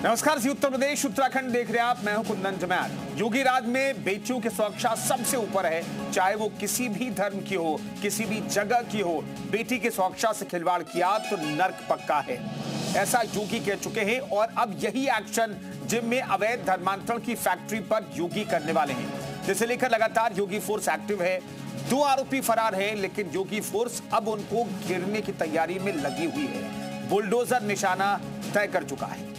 नमस्कार जी, उत्तर प्रदेश उत्तराखंड देख रहे हैं आप। मैं हूं कुंदन जमैर। योगी राज में बेटियों की सुरक्षा सबसे ऊपर है, चाहे वो किसी भी धर्म की हो, किसी भी जगह की हो। बेटी की सुरक्षा से खिलवाड़ किया तो नर्क पक्का है, ऐसा योगी कह चुके हैं। और अब यही एक्शन जिम में अवैध धर्मांतरण की फैक्ट्री पर योगी करने वाले हैं, जिसे लेकर लगातार योगी फोर्स एक्टिव है। 2 आरोपी फरार है, लेकिन योगी फोर्स अब उनको घेरने की तैयारी में लगी हुई है। बुलडोजर निशाना तय कर चुका है।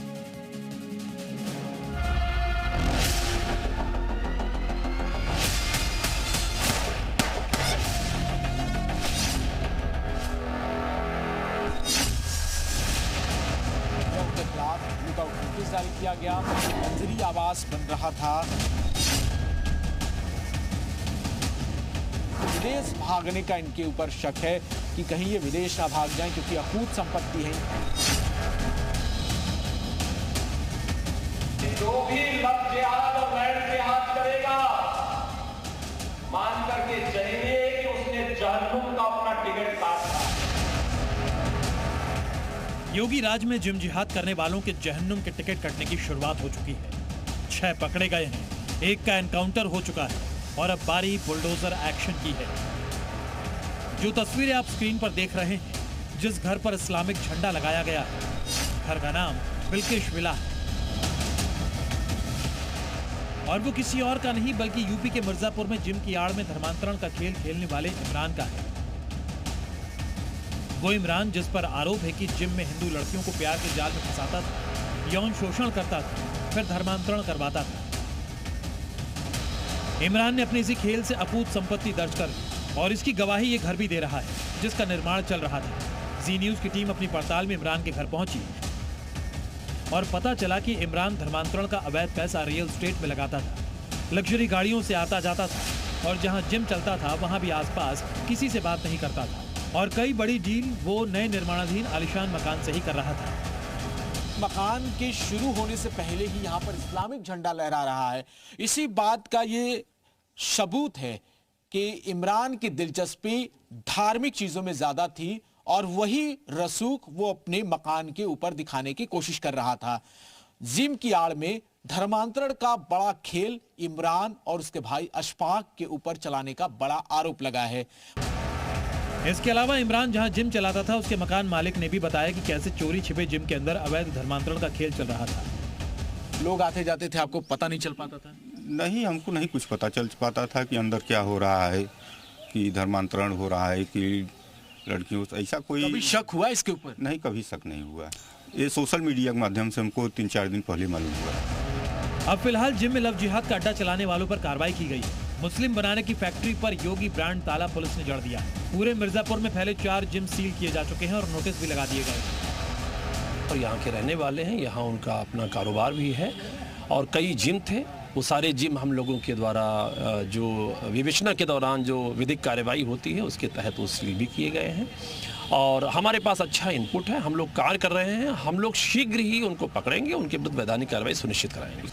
जारी किया गया, मंजरी आवास बन रहा था। विदेश भागने का इनके ऊपर शक है कि कहीं ये विदेश ना भाग जाएं, क्योंकि अकूत संपत्ति है। जो भी लव जिहाद और लैंड जिहाद करेगा, मान करके चलिए कि उसने जहन्नुम का अपना टिकट काटा। योगी राज में जिम जिहाद करने वालों के जहन्नुम के टिकट कटने की शुरुआत हो चुकी है। 6 पकड़े गए हैं, 1 का एनकाउंटर हो चुका है और अब बारी बुलडोजर एक्शन की है। जो तस्वीरें आप स्क्रीन पर देख रहे हैं, जिस घर पर इस्लामिक झंडा लगाया गया है, घर का नाम बिल्किश विला है और वो किसी और का नहीं बल्कि यूपी के मिर्जापुर में जिम की आड़ में धर्मांतरण का खेल खेलने वाले इमरान का है। वो इमरान जिस पर आरोप है कि जिम में हिंदू लड़कियों को प्यार के जाल में फंसाता था, यौन शोषण करता था, फिर धर्मांतरण करवाता था। इमरान ने अपने इसी खेल से अकूत संपत्ति दर्ज कर ली और इसकी गवाही ये घर भी दे रहा है जिसका निर्माण चल रहा था। जी न्यूज की टीम अपनी पड़ताल में इमरान के घर पहुंची और पता चला कि इमरान धर्मांतरण का अवैध पैसा रियल एस्टेट में लगाता था, लग्जरी गाड़ियों से आता जाता था और जहां जिम चलता था वहां भी आसपास किसी से बात नहीं करता था और कई बड़ी डील वो नए निर्माणाधीन आलिशान मकान से ही कर रहा था। मकान के शुरू होने से पहले ही यहाँ पर इस्लामिक झंडा लहरा रहा है। इसी बात का ये सबूत है कि इमरान की दिलचस्पी धार्मिक चीजों में ज्यादा थी और वही रसूख वो अपने मकान के ऊपर दिखाने की कोशिश कर रहा था। जिम की आड़ में धर्मांतरण का बड़ा खेल इमरान और उसके भाई अशफाक के ऊपर चलाने का बड़ा आरोप लगा है। इसके अलावा इमरान जहां जिम चलाता था, उसके मकान मालिक ने भी बताया कि कैसे चोरी छिपे जिम के अंदर अवैध धर्मांतरण का खेल चल रहा था। लोग आते जाते थे, आपको पता नहीं चल पाता था? नहीं, हमको नहीं कुछ पता चल पाता था कि अंदर क्या हो रहा है, कि धर्मांतरण हो रहा है कि लड़कियों से। ऐसा कोई कभी शक हुआ इसके ऊपर? नहीं, कभी शक नहीं हुआ। ये सोशल मीडिया के माध्यम से हमको 3-4 दिन पहले मालूम हुआ। अब फिलहाल जिम में लव जिहाद का अड्डा चलाने वालों पर कार्रवाई की गई है। मुस्लिम बनाने की फैक्ट्री पर योगी ब्रांड ताला पुलिस ने जड़ दिया। पूरे मिर्जापुर में पहले 4 जिम सील किए जा चुके हैं और नोटिस भी लगा दिए गए। और यहाँ के रहने वाले हैं, यहाँ उनका अपना कारोबार भी है और कई जिम थे। वो सारे जिम हम लोगों के द्वारा जो विवेचना के दौरान जो विधिक कार्रवाई होती है उसके तहत वो सील भी किए गए हैं और हमारे पास अच्छा इनपुट है। हम लोग कार्य कर रहे हैं, हम लोग शीघ्र ही उनको पकड़ेंगे, उनके विरुद्ध वैधानिक कार्रवाई सुनिश्चित कराएंगे।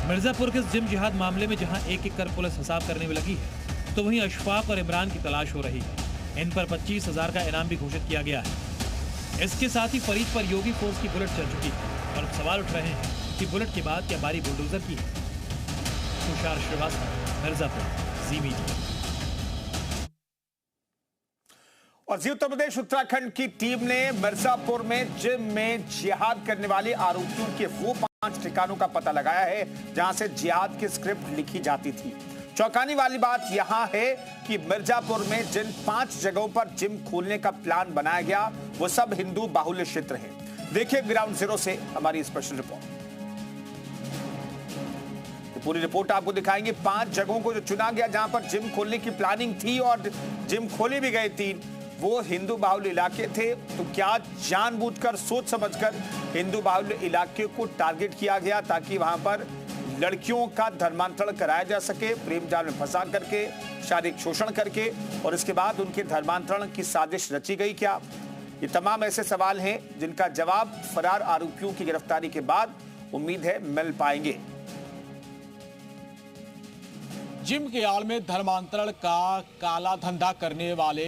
मिर्जापुर के जिम जिहाद मामले में जहां एक-एक कर पुलिस हिसाब करने में लगी है, तो वहीं अशफाक और इमरान की तलाश हो रही है। इन पर 25,000 का इनाम भी घोषित किया गया है। इसके साथ ही फरीद पर योगी फोर्स की बुलेट चल चुकी है और सवाल उठ रहे हैं कि बुलेट के बाद क्या बारी बुलडोजर की है। तुषार श्रीवास्तव, मिर्जापुर, जी मीडिया। और जी उत्तर प्रदेश उत्तराखंड की टीम ने मिर्जापुर में जिम में जिहाद करने वाले आरोपियों के वो 5 ठिकानों का पता लगाया है जहां से जिहाद की स्क्रिप्ट लिखी जाती थी। चौंकाने वाली बात यहां है कि मिर्जापुर में जिन 5 जगहों पर जिम खोलने का प्लान बनाया गया, वो सब हिंदू बाहुल्य क्षेत्र है। देखिए ग्राउंड जीरो से हमारी स्पेशल रिपोर्ट। पूरी रिपोर्ट आपको दिखाएंगे। 5 जगहों को जो चुना गया जहां पर जिम खोलने की प्लानिंग थी और जिम खोले भी गए 3, वो हिंदू बाहुल्य इलाके थे। तो क्या जानबूझकर, सोच समझकर हिंदू बाहुल्य इलाके को टारगेट किया गया ताकि वहां पर लड़कियों का धर्मांतरण कराया जा सके, प्रेम जाल में फंसा करके, शारीरिक शोषण करके, और इसके बाद उनके धर्मांतरण की साजिश रची गई क्या? ये तमाम ऐसे सवाल हैं जिनका जवाब फरार आरोपियों की गिरफ्तारी के बाद उम्मीद है मिल पाएंगे। जिम के आड़ में धर्मांतरण का काला धंधा करने वाले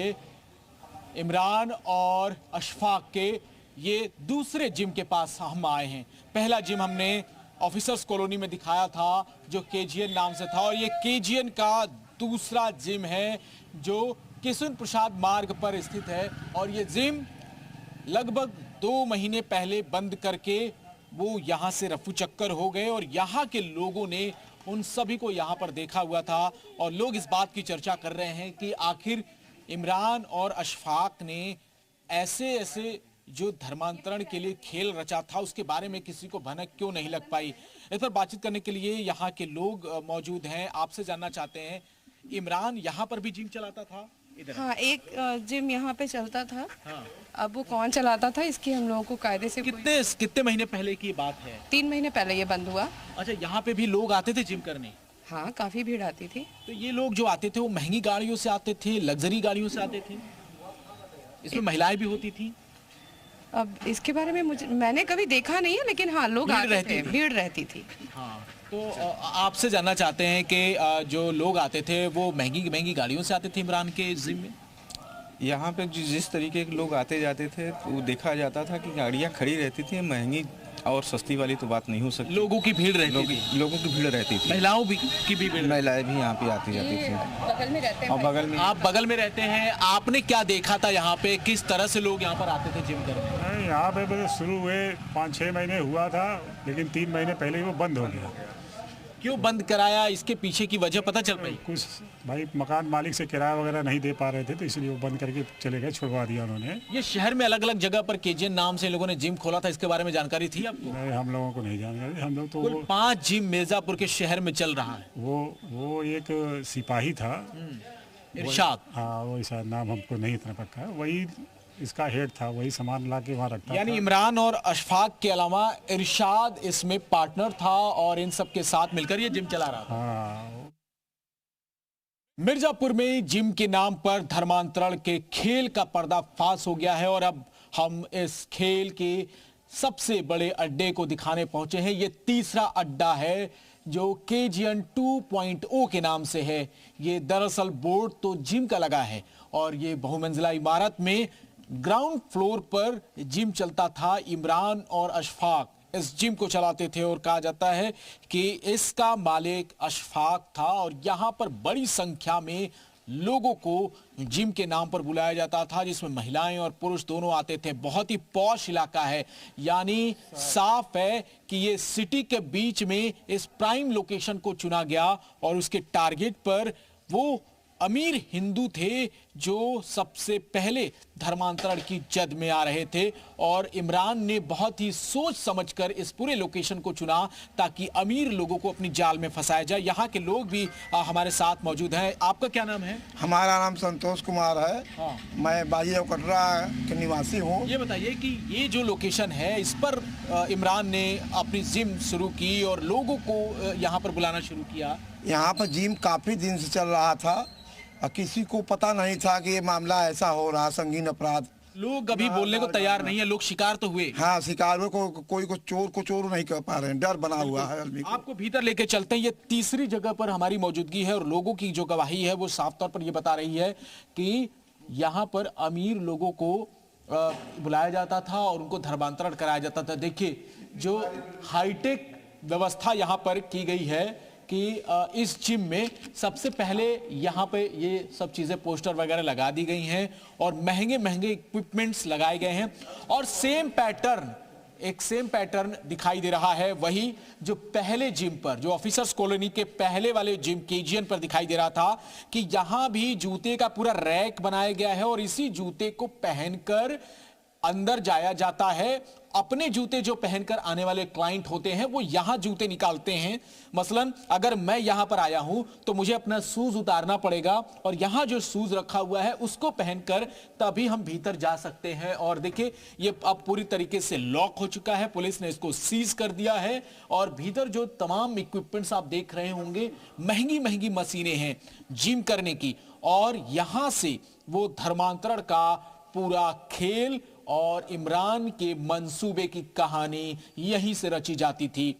इमरान और अशफाक के ये दूसरे जिम के पास हम आए हैं। पहला जिम हमने ऑफिसर्स कॉलोनी में दिखाया था जो केजीएन नाम से था, और ये केजीएन का दूसरा जिम है जो किशन प्रसाद मार्ग पर स्थित है। और ये जिम लगभग 2 महीने पहले बंद करके वो यहाँ से रफू चक्कर हो गए, और यहाँ के लोगों ने उन सभी को यहाँ पर देखा हुआ था। और लोग इस बात की चर्चा कर रहे हैं कि आखिर इमरान और अशफाक ने ऐसे जो धर्मांतरण के लिए खेल रचा था उसके बारे में किसी को भनक क्यों नहीं लग पाई। इस पर बातचीत करने के लिए यहाँ के लोग मौजूद हैं। आपसे जानना चाहते हैं, इमरान यहाँ पर भी जिम चलाता था? इधर हाँ, एक जिम यहाँ पे चलता था। हाँ। अब वो कौन चलाता था इसकी हम लोगों को कायदे से कितने महीने पहले की बात है? 3 महीने पहले ये बंद हुआ। अच्छा, यहाँ पे भी लोग आते थे जिम करने? हाँ, काफी भीड़ आती थी। तो ये लोग जो आते थे वो महंगी गाड़ियों से आते थे, लग्जरी गाड़ियों से आते थे? इसमें महिलाएं भी होती थी? अब इसके बारे में मैंने कभी देखा नहीं है, लेकिन हाँ, लोग आते थे, भीड़ रहती थी। हाँ, तो आपसे जानना चाहते हैं कि जो लोग आते थे वो महंगी गाड़ियों से आते थे इमरान के जिम में? यहाँ पे जिस तरीके के लोग आते जाते थे वो देखा जाता था कि गाड़ियाँ खड़ी रहती थी, महंगी और सस्ती वाली तो बात नहीं हो सकती। लोगों की भीड़ रहती थी? लोगों की भीड़ रहती थी। महिलाओं की भी भीड़? महिलाएं भी यहाँ पे आती जाती थी। बगल में रहते हैं। और बगल में आप बगल में रहते हैं, आपने क्या देखा था यहाँ पे? किस तरह से लोग यहाँ पर आते थे जिम करने? यहाँ पे बस शुरू हुए 5-6 महीने हुआ था, लेकिन 3 महीने पहले ही वो बंद हो गया। क्यों बंद कराया, इसके पीछे की वजह पता चल पाई? कुछ भाई मकान मालिक से किराया वगैरह नहीं दे पा रहे थे, तो इसलिए वो बंद करके चले गए, छुड़वा दिया उन्होंने। ये शहर में अलग अलग जगह पर केजीएन नाम से लोगों ने जिम खोला था, इसके बारे में जानकारी थी आपको? नहीं, हम लोगों को नहीं जानकारी। हम लोग तो कुल 5 जिम मिर्जापुर के शहर में चल रहा है। वो एक सिपाही था, इरशाद। हाँ, वो शायद नाम हमको नहीं इतना पक्का है, वही इसका हेड था, वही सामान ला के वहाँ रखता यानी था। इमरान और अशफाक के अलावा इरशाद इसमें पार्टनर था और इन सब के साथ मिलकर ये जिम चला रहा था। हाँ, मिर्जापुर में जिम के नाम पर धर्मांतरण के खेल का पर्दाफाश हो गया है, और अब हम इस खेल के सबसे बड़े अड्डे को दिखाने पहुंचे हैं। ये तीसरा अड्डा है जो केजीएन 2.0 के नाम से है। ये दरअसल बोर्ड तो जिम का लगा है, और ये बहुमंजिला इमारत में ग्राउंड फ्लोर पर जिम चलता था। इमरान और अशफाक इस जिम को चलाते थे, और कहा जाता है कि इसका मालिक अशफाक था, और यहाँ पर बड़ी संख्या में लोगों को जिम के नाम पर बुलाया जाता था, जिसमें महिलाएं और पुरुष दोनों आते थे। बहुत ही पॉश इलाका है, यानी साफ है कि ये सिटी के बीच में इस प्राइम लोकेशन को चुना गया, और उसके टारगेट पर वो अमीर हिंदू थे जो सबसे पहले धर्मांतरण की जद में आ रहे थे। और इमरान ने बहुत ही सोच समझकर इस पूरे लोकेशन को चुना ताकि अमीर लोगों को अपनी जाल में फंसाया जाए। यहाँ के लोग भी हमारे साथ मौजूद हैं। आपका क्या नाम है? हमारा नाम संतोष कुमार है। हाँ। मैं बाजी कटरा के निवासी हूँ। ये बताइए कि ये जो लोकेशन है इस पर इमरान ने अपनी जिम शुरू की और लोगों को यहाँ पर बुलाना शुरू किया। यहाँ पर जिम काफ़ी दिन से चल रहा था, और किसी को पता नहीं था कि ये मामला ऐसा हो रहा, संगीन अपराध। लोग अभी बोलने को तैयार नहीं है, लोग शिकार तो हुए। हाँ, शिकारों को कोई को चोर नहीं कर पा रहे हैं, डर बना हुआ है आदमी को। आपको भीतर लेके चलते हैं। ये तीसरी जगह पर हमारी मौजूदगी है, और लोगों की जो गवाही है वो साफ तौर पर ये बता रही है कि यहाँ पर अमीर लोगों को बुलाया जाता था और उनको धर्मांतरण कराया जाता था। देखिए जो हाईटेक व्यवस्था यहाँ पर की गई है कि इस जिम में सबसे पहले यहाँ पे ये सब चीजें पोस्टर वगैरह लगा दी गई हैं, और महंगे महंगे इक्विपमेंट्स लगाए गए हैं, और सेम पैटर्न दिखाई दे रहा है वही जो पहले जिम पर, जो ऑफिसर्स कॉलोनी के पहले वाले जिम केजीएन पर दिखाई दे रहा था, कि यहां भी जूते का पूरा रैक बनाया गया है, और इसी जूते को पहनकर अंदर जाया जाता है। अपने जूते जो पहनकर आने वाले क्लाइंट होते हैं वो यहां जूते निकालते हैं। मसलन अगर मैं यहां पर आया हूं तो मुझे अपना शूज उतारना पड़ेगा, और यहां जो शूज रखा हुआ है उसको पहनकर तभी हम भीतर जा सकते हैं। और देखिए ये अब पूरी तरीके से लॉक हो चुका है, पुलिस ने इसको सीज कर दिया है, और भीतर जो तमाम इक्विपमेंट्स आप देख रहे होंगे, महंगी महंगी मशीनें हैं जिम करने की, और यहां से वो धर्मांतरण का पूरा खेल और इमरान के मंसूबे की कहानी यहीं से रची जाती थी।